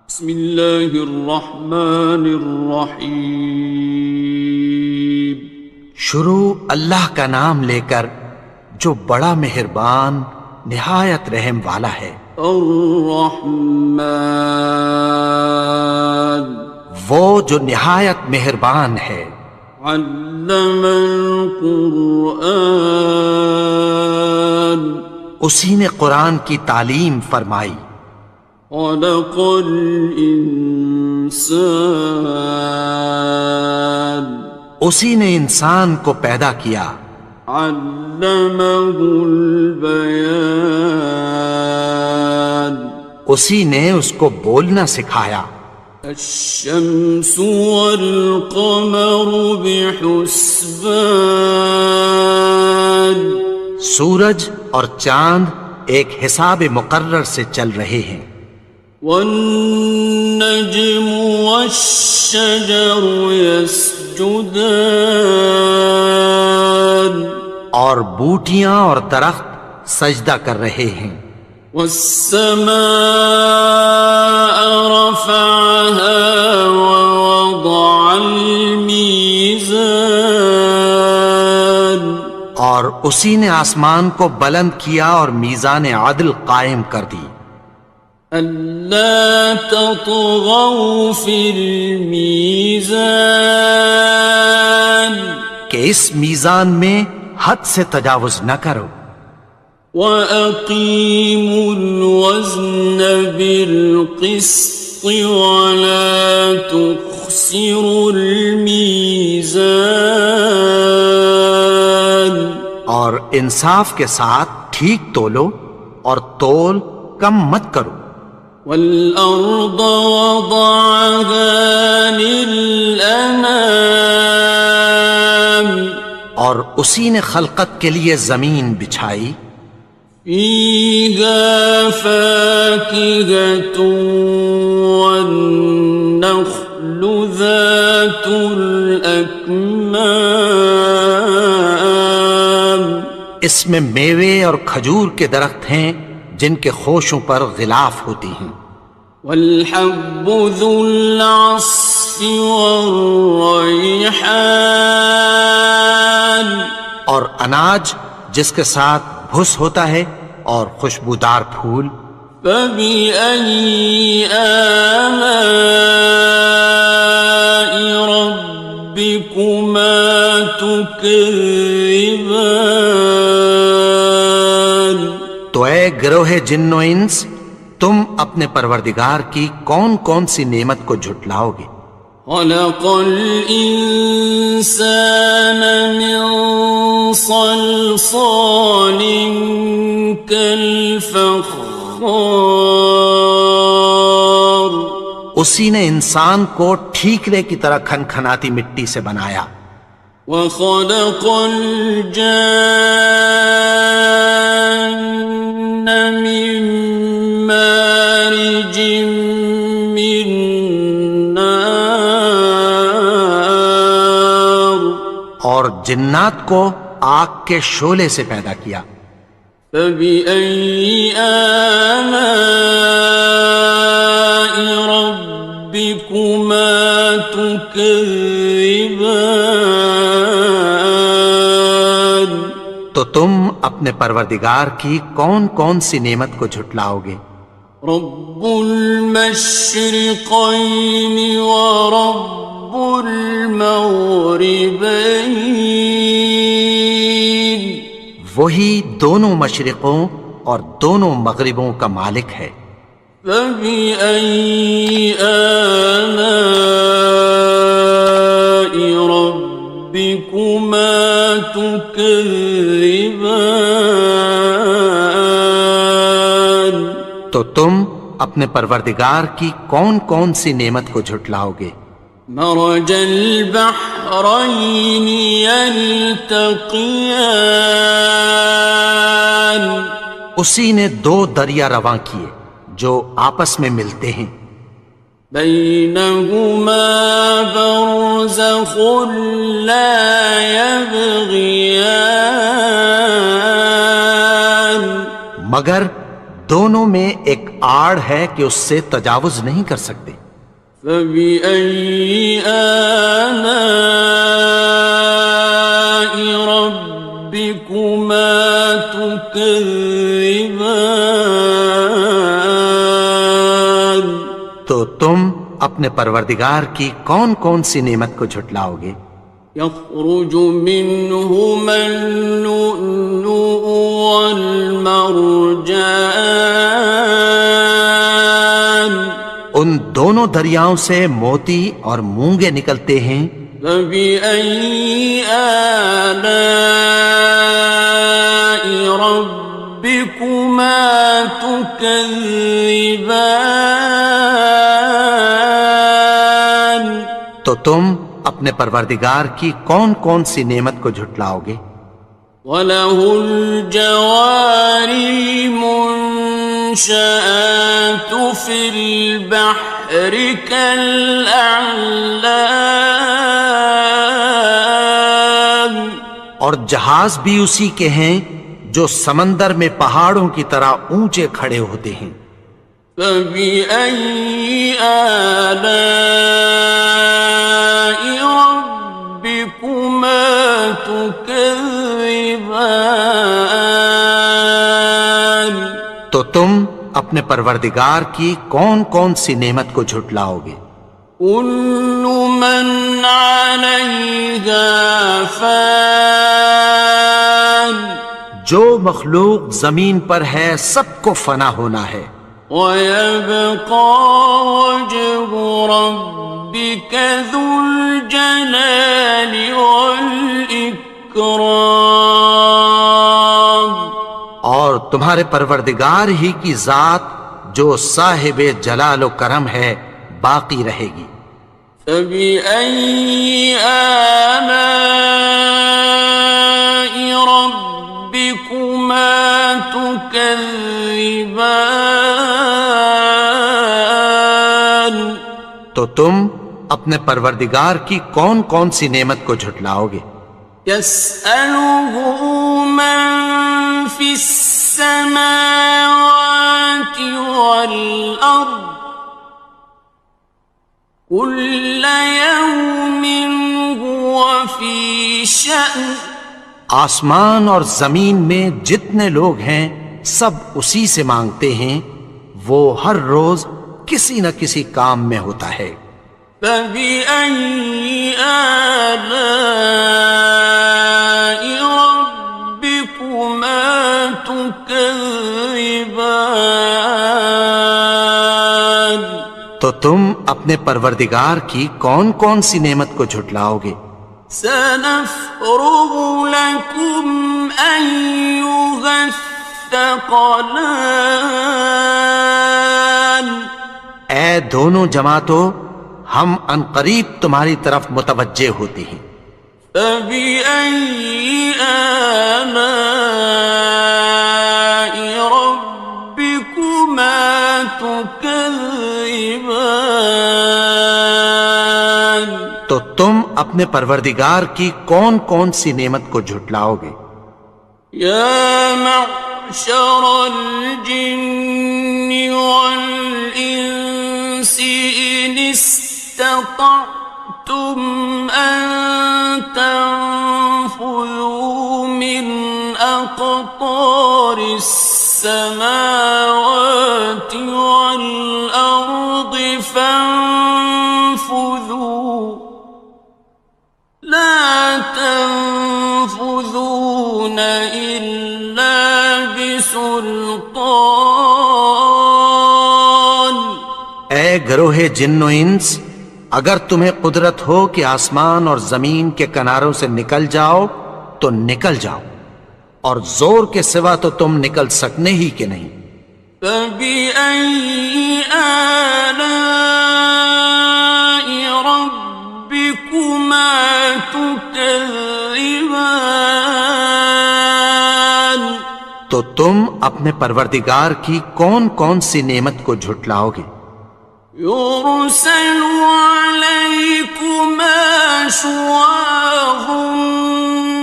بسم اللہ الرحمن الرحیم۔ شروع اللہ کا نام لے کر جو بڑا مہربان نہایت رحم والا ہے۔ الرحمن، وہ جو نہایت مہربان ہے۔ علم القرآن، اسی نے قرآن کی تعلیم فرمائی۔ خلق الانسان، اسی نے انسان کو پیدا کیا۔ علمہ البیان، اسی نے اس کو بولنا سکھایا۔ الشمس والقمر بحسبان، سورج اور چاند ایک حساب مقرر سے چل رہے ہیں۔ والنجم والشجر يسجدان، اور بوٹیاں اور درخت سجدہ کر رہے ہیں۔ والسماء رفعها ووضع الميزان، اور اسی نے آسمان کو بلند کیا اور میزان عدل قائم کر دی۔ ألا تطغوا في الميزان، کہ اس میزان میں حد سے تجاوز نہ کرو۔ وَأَقِيمُوا الْوَزْنَ بِالْقِسْطِ وَلَا تُخْسِرُوا الْمِيزَانَ، اور انصاف کے ساتھ ٹھیک تولو اور تول کم مت کرو۔ وَالْأَرْضَ وَضَعَهَا لِلْأَنَامِ، اور اسی نے خلقت کے لیے زمین بچھائی۔ فِيهَا فَاكِهَةٌ وَالنَّخْلُ ذَاتُ الْأَكْمَامِ، اس میں میوے اور کھجور کے درخت ہیں جن کے خوشوں پر غلاف ہوتی ہیں۔ وَالْحَبُّ ذُو الْعَصْفِ وَالرَّيْحَانِ، اور اناج جس کے ساتھ بھس ہوتا ہے اور خوشبودار پھول۔ فَبِأَيِّ آلَاءِ رَبِّكُمَا تُكَذِّبَانِ، تو اے گروہ جن و انس، تم اپنے پروردگار کی کون کون سی نعمت کو جھٹلاؤ گے؟ خَلَقَ الْإِنسَانَ مِنْ صَلْصَالٍ كَالْفَخَّارِ، اسی نے انسان کو ٹھیکرے کی طرح کھنکھناتی مٹی سے بنایا۔ وَخَلَقَ الْجَانَّ مِن مَّارِجٍ مِّن نَّارٍ، اور جنات کو آگ کے شعلے سے پیدا کیا۔ فَبِأَيِّ آلَاءِ رَبِّكُمَا تُكَذِّبَانِ، تو تم اپنے پروردگار کی کون کون سی نعمت کو جھٹلاؤ گے؟ رب المشرقین ورب المغربین، وہی دونوں مشرقوں اور دونوں مغربوں کا مالک ہے۔ فَبِأَيِّ آلَاءِ رَبِّكُمَا تُكَذِّبَانِ، تو تم اپنے پروردگار کی کون کون سی نعمت کو جھٹلاؤ گے؟ مرج البحرین یلتقیان، اسی نے دو دریا رواں کیے جو آپس میں ملتے ہیں۔ بینہما برزخ لا یبغیان، مگر دونوں میں ایک آڑ ہے کہ اس سے تجاوز نہیں کر سکتے۔ فبأي آلاء ربكما تكذبان؟ تو تم اپنے پروردگار کی کون کون سی نعمت کو جھٹلاؤ گے؟ يخرج منهما اللؤلؤ والمرجان ان دونوں دریاؤں سے موتی اور مونگے نکلتے ہیں۔ فبأي آلاء ربكما تكذبان؟ تو تم اپنے پروردگار کی کون کون سی نعمت کو جھٹلاؤ گے؟ وَلَهُ الْجَوَارِ الْمُنشَآتُ فِي الْبَحْرِ كَالْأَعْلَامِ، اور جہاز بھی اسی کے ہیں جو سمندر میں پہاڑوں کی طرح اونچے کھڑے ہوتے ہیں۔ فَبِأَيِّ آلَاءِ رَبِّكُمَا تُكَذِّبَانِ؟ تو تم اپنے پروردگار کی کون کون سی نعمت کو جھٹلاؤ گے؟ كُلُّ مَنْ عَلَيْهَا فَانٍ، جو مخلوق زمین پر ہے سب کو فنا ہونا ہے۔ وَيَبْقَى وَجْهُ رَبِّكَ ذُو الْجَلَالِ وَالْإِكْرَامِ، اور تمہارے پروردگار ہی کی ذات جو صاحب جلال و کرم ہے باقی رہے گی۔ فَبِأَيِّ آلَاءِ رَبِّكُمَا تُكَذِّبَانِ؟ تو تم اپنے پروردگار کی کون کون سی نعمت کو جھٹلاؤ گے؟ يَسْأَلُهُ مَن فِي السَّمَاوَاتِ وَالْأَرْضِ كُلَّ يَوْمٍ هُوَ فِي شَأْنٍ، آسمان اور زمین میں جتنے لوگ ہیں سب اسی سے مانگتے ہیں، وہ ہر روز کسی نہ کسی کام میں ہوتا ہے۔ فَبِأَيِّ آلَاءِ رَبِّكُمَا تُكَذِّبَانِ؟ تو تم اپنے پروردگار کی کون کون سی نعمت کو جھٹلاؤ گے؟ سَنَفْرُغُ لَكُمْ أَيُّهَ الثَّقَلَانِ، اے دونوں جماعتوں ہم عنقریب تمہاری طرف متوجہ ہوتے ہیں۔ فَبِأَيِّ آلَاءِ رَبِّكُمَا تُكَذِّبَانِ؟ تو تم اپنے پروردگار کی کون کون سی نعمت کو جھٹلاؤ گے؟ يَا مَعْشَرَ الْجِنِّ وَالْإِنسِ إِنِ اسْتَطَعْتُمْ أَن تَنفُذُوا مِنْ أَقْطَارِ السَّمَاوَاتِ وَالْأَرْضِ فَانفُذُوا لَا تَنفُذُونَ إِلَّا بِسُلْطَانٍ۔ اے گروہ جن و انس، اگر تمہیں قدرت ہو کہ آسمان اور زمین کے کناروں سے نکل جاؤ تو نکل جاؤ، اور زور کے سوا تو تم نکل سکنے ہی کہ نہیں۔ فَبِأَيِّ آلَاءِ رَبِّكُمَا تُكَذِّبَانِ؟ تو تم اپنے پروردگار کی کون کون سی نعمت کو جھٹلاؤ گے؟ يُرْسَلُ عَلَيْكُمَا شُوَاظٌ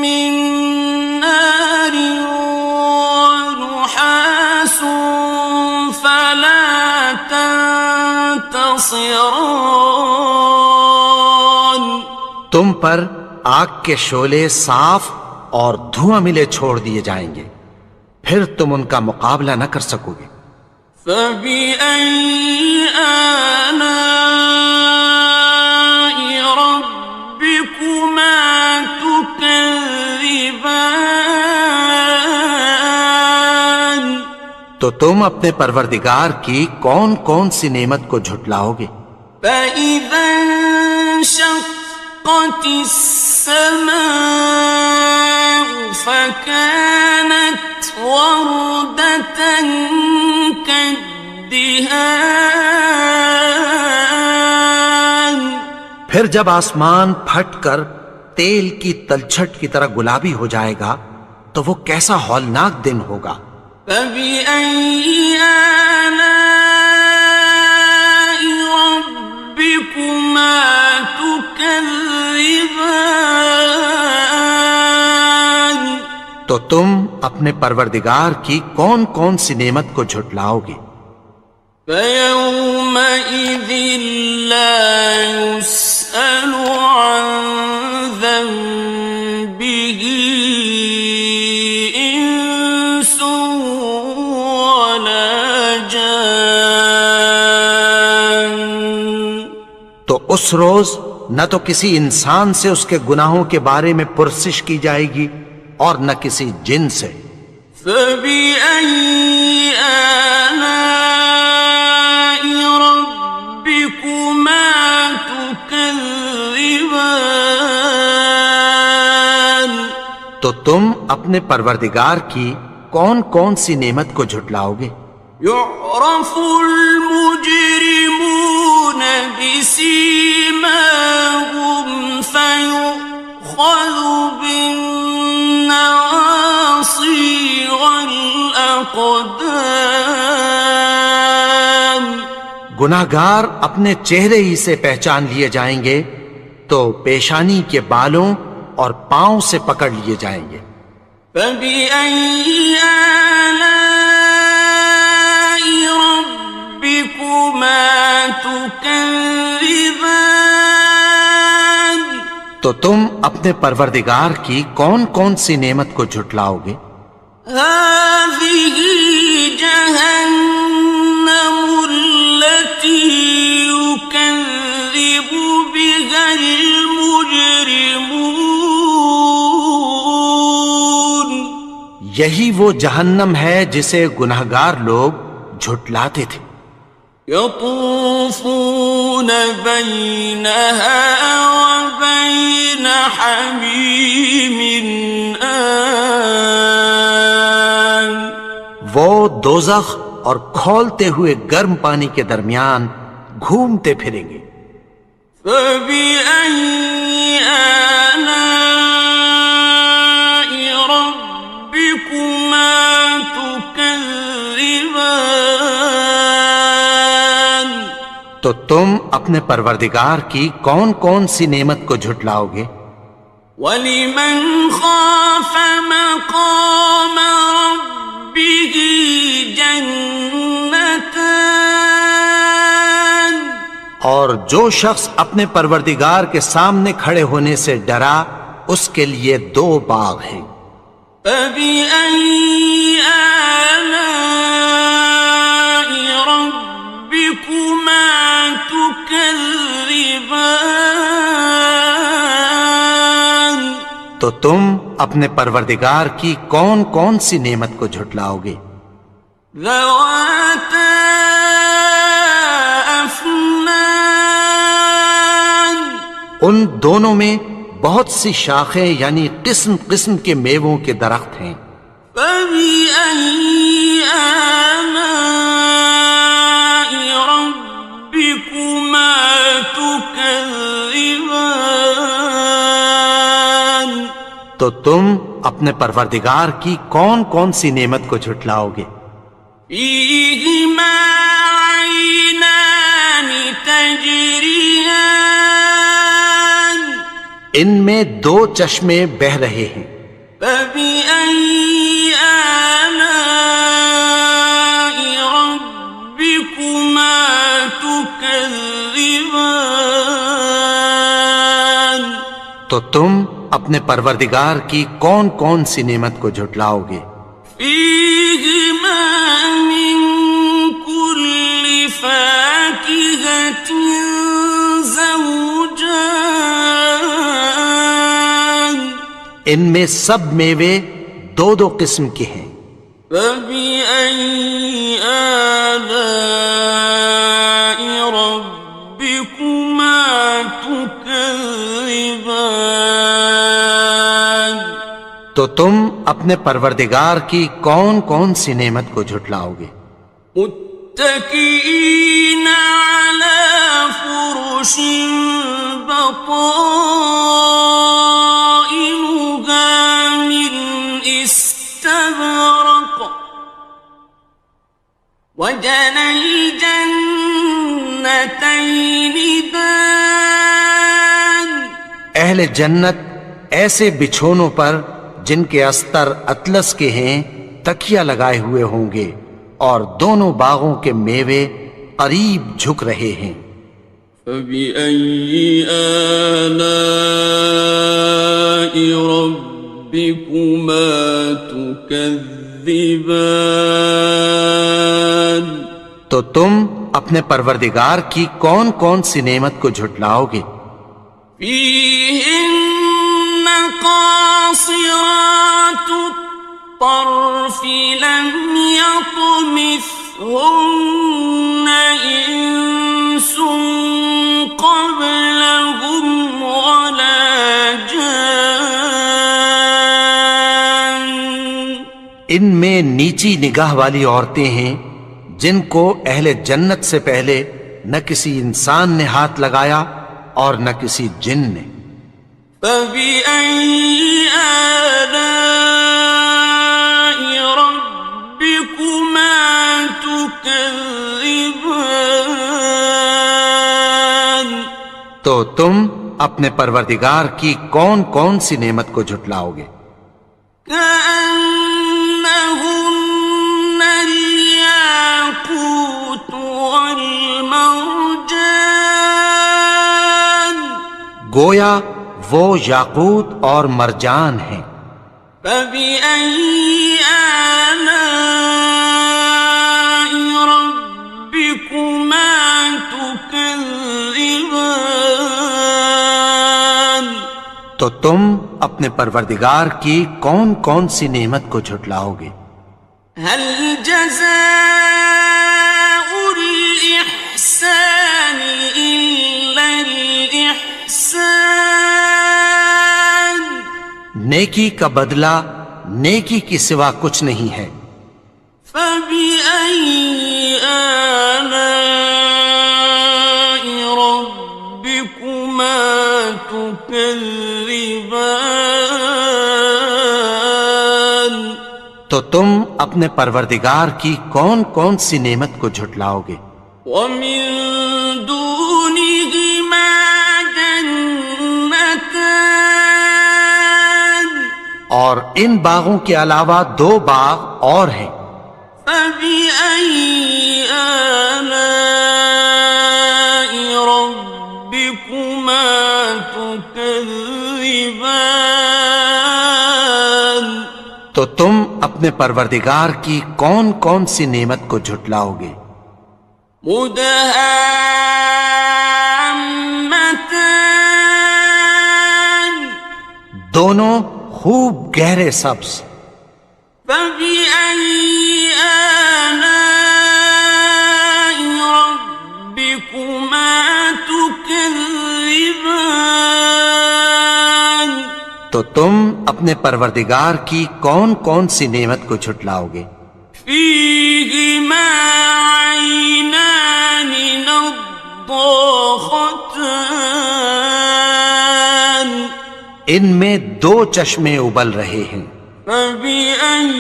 مِّن نَّارٍ وَنُحَاسٌ فَلَا خاصران. تم پر آگ کے شعلے صاف اور دھواں ملے چھوڑ دیے جائیں گے، پھر تم ان کا مقابلہ نہ کر سکو گے۔ فَبِأَيِّ آلَاءِ رَبِّكُمَا تُكَذِّبَانِ. تو تم اپنے پروردگار کی کون کون سی نعمت کو جھٹلاؤ گے؟ فَإِذَا انشَقَّتِ السَّمَاءُ فَكَانَتْ وَرْدَةً كَالدِّهَانِ. پھر جب آسمان پھٹ کر تیل کی تلچھٹ کی طرح گلابی ہو جائے گا تو وہ کیسا ہولناک دن ہوگا۔ فَبِأَيِّ آلَاءِ رَبِّكُمَا تُكَذِّبَانِ. تو تم اپنے پروردگار کی کون کون سی نعمت کو جھٹلاؤ گے؟ فَيَوْمَئِذٍ لَا يُسْأَلُ عَنْ ذَنبِهِ إِنسٌ وَلَا جَانٌ. تو اس روز نہ تو کسی انسان سے اس کے گناہوں کے بارے میں پرسش کی جائے گی اور نہ کسی جن سے۔ فَبِأَيِّ آلَاءِ رَبِّكُمَا تُكَذِّبَانِ. تو تم اپنے پروردگار کی کون کون سی نعمت کو جھٹلاؤ گے؟ يُعْرَفُ الْمُجْرِمُونَ بِسِيمَاهُمْ فَيُؤْخَذُ بِالنَّوَاصِي وَالْأَقْدَامِ. گناہگار اپنے چہرے ہی سے پہچان لیے جائیں گے تو پیشانی کے بالوں اور پاؤں سے پکڑ لیے جائیں گے۔ فَبِأَيِّ آلَاءِ رَبِّكُمَا تُكَذِّبَانِ. تو تم اپنے پروردگار کی کون کون سی نعمت کو جھٹلاؤ گے؟ هَٰذِهِ جَهَنَّمُ الَّتِي يُكَذِّبُ بِهَا الْمُجْرِمُونَ. یہی وہ جہنم ہے جسے گناہگار لوگ جھٹلاتے تھے۔ يَطُوفُونَ بَيْنَهَا وَبَيْنَ حَمِيمٍ آنٍ. وہ دوزخ اور کھولتے ہوئے گرم پانی کے درمیان گھومتے پھریں گے۔ فَبِأَيِّ آلَاءِ رَبِّكُمَا تُكَذِّبَانِ. تو تم اپنے پروردگار کی کون کون سی نعمت کو جھٹلاؤ گے؟ وَلِمَنْ خَافَ مَقَامَ رَبِّهِ جَنَّتَانِ. اور جو شخص اپنے پروردگار کے سامنے کھڑے ہونے سے ڈرا اس کے لیے دو باغ ہیں۔ فَبِأَيِّ آلَاءِ رَبِّكُمَا تُكَذِّبَانِ. تو تم اپنے پروردگار کی کون کون سی نعمت کو جھٹلاؤ گے؟ ذَوَاتَا أَفْنَانٍ. ان دونوں میں بہت سی شاخیں یعنی قسم قسم کے میووں کے درخت ہیں۔ فَبِأَيِّ آلَاءِ رَبِّكُمَا تُكَذِّبَانِ. تو تم اپنے پروردگار کی کون کون سی نعمت کو جھٹلاؤ گے؟ فِيهِمَا عَيْنَانِ تَجْرِيَانِ. ان میں دو چشمے بہہ رہے ہیں۔ فَبِأَيِّ آلَاءِ رَبِّكُمَا تُكَذِّبَانِ. تو تم اپنے پروردگار کی کون کون سی نعمت کو جھٹلاؤ گے؟ فيهما من كل فاكهة زوجان ان میں سب میوے دو دو قسم کے ہیں۔ فبأي آلاء ربكما تكذبان تو تم اپنے پروردگار کی کون کون سی نعمت کو جھٹلاؤ گے؟ متكئين على فرش بطائنها من استبرق وجنى الجنتين دان اہل جنت ایسے بچھونوں پر جن کے استر اطلس کے ہیں تکیہ لگائے ہوئے ہوں گے، اور دونوں باغوں کے میوے قریب جھک رہے ہیں۔ فبأي آلاء ربكما تكذبان تو تم اپنے پروردگار کی کون کون سی نعمت کو جھٹلاؤ گے؟ فيهن قاصرات الطرف لم يطمثهن إنس قبلهم ولا جان ان میں نیچی نگاہ والی عورتیں ہیں جن کو اہل جنت سے پہلے نہ کسی انسان نے ہاتھ لگایا اور نہ کسی جن نے۔ فبأي آلاء ربكما تكذبان تو تم اپنے پروردگار کی کون کون سی نعمت کو جھٹلاؤ گے؟ كأنهن الياقوت والمرجان گویا وہ یاقوت اور مرجان ہیں۔ فبأي آلاء ربكما تكذبان تو تم اپنے پروردگار کی کون کون سی نعمت کو جھٹلاؤ گے؟ هل جزاء الإحسان إلا الإحسان نیکی کا بدلہ نیکی کی سوا کچھ نہیں ہے۔ فبأي آلاء ربكما تكذبان تو تم اپنے پروردگار کی کون کون سی نعمت کو جھٹلاؤ گے؟ ومن دونهما جنتان اور ان باغوں کے علاوہ دو باغ اور ہیں۔ فبأي آلاء ربكما تكذبان تو تم اپنے پروردگار کی کون کون سی نعمت کو جھٹلاؤ گے؟ مدهامتان دونوں خوب گہرے سبز۔ فبأي آلاء ربكما تكذبان تو تم اپنے پروردگار کی کون کون سی نعمت کو جھٹلاؤ گے؟ فيهما عينان نضاختان ان میں دو چشمے ابل رہے ہیں۔ فبأي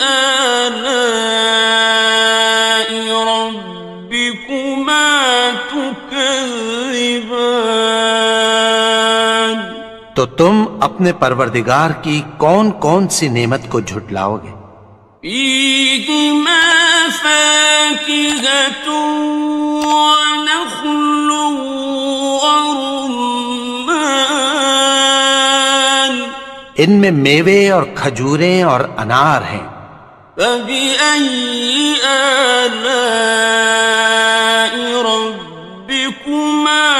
آلاء ربكما تكذبان تو تم اپنے پروردگار کی کون کون سی نعمت کو جھٹلاؤ گے؟ فيهما فاكهة ونخل ورمان ان میں میوے اور کھجوریں اور انار ہیں۔ فبأي آلاء ربكما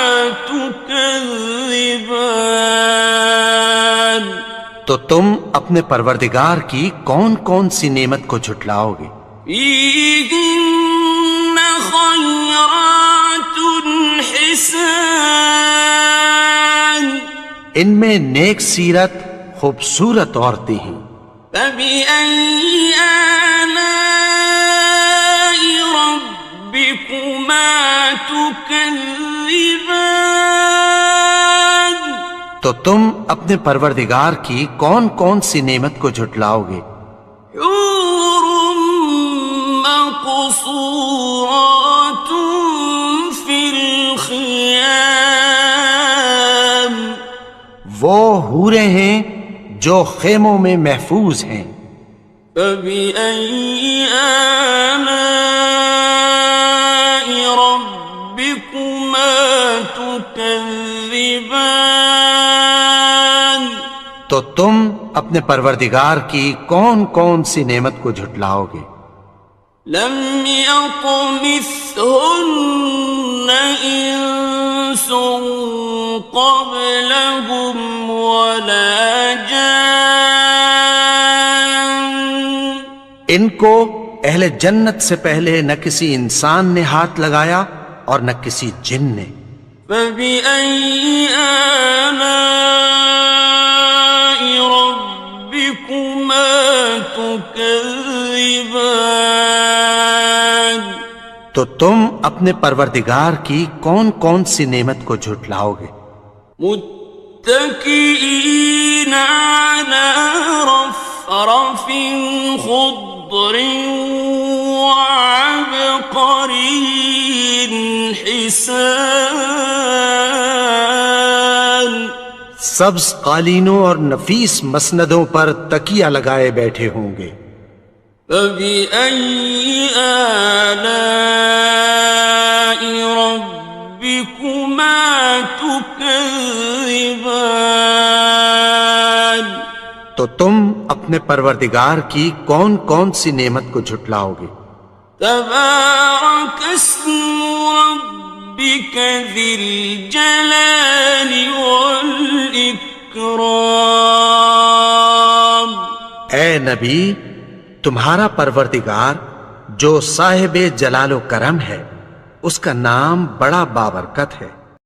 تكذبان؟ تو تم اپنے پروردگار کی کون کون سی نعمت کو جھٹلاؤ گے؟ فيهن خيرات حسان، ان میں نیک سیرت خوبصورت عورتیں ہیں۔ فبأي آلاء ربكما تكذبان؟ تو تم اپنے پروردگار کی کون کون سی نعمت کو جھٹلاؤ گے؟ حور مقصورات في الخيام، وہ حوریں ہیں جو خیموں میں محفوظ ہیں۔ فبأي آلاء ربكما تكذبان؟ تو تم اپنے پروردگار کی کون کون سی نعمت کو جھٹلاؤ گے؟ لم يطمثهن إنس قبلهم ولا جان، ان کو اہل جنت سے پہلے نہ کسی انسان نے ہاتھ لگایا اور نہ کسی جن نے۔ فبأي آلاء ربكما تكذبان؟ تو تم اپنے پروردگار کی کون کون سی نعمت کو جھٹلاؤ گے؟ متكئين على رفرف خضر وعبقري حسان، سبز قالینوں اور نفیس مسندوں پر تکیہ لگائے بیٹھے ہوں گے۔ فبأي آلاء ربكما تكذبان؟ تو تم اپنے پروردگار کی کون کون سی نعمت کو جھٹلاؤ گے؟ تبارك اسم ربك ذي الجلال والإكرام۔ اے نبی، تمہارا پروردگار جو صاحب جلال و کرم ہے، اس کا نام بڑا بابرکت ہے۔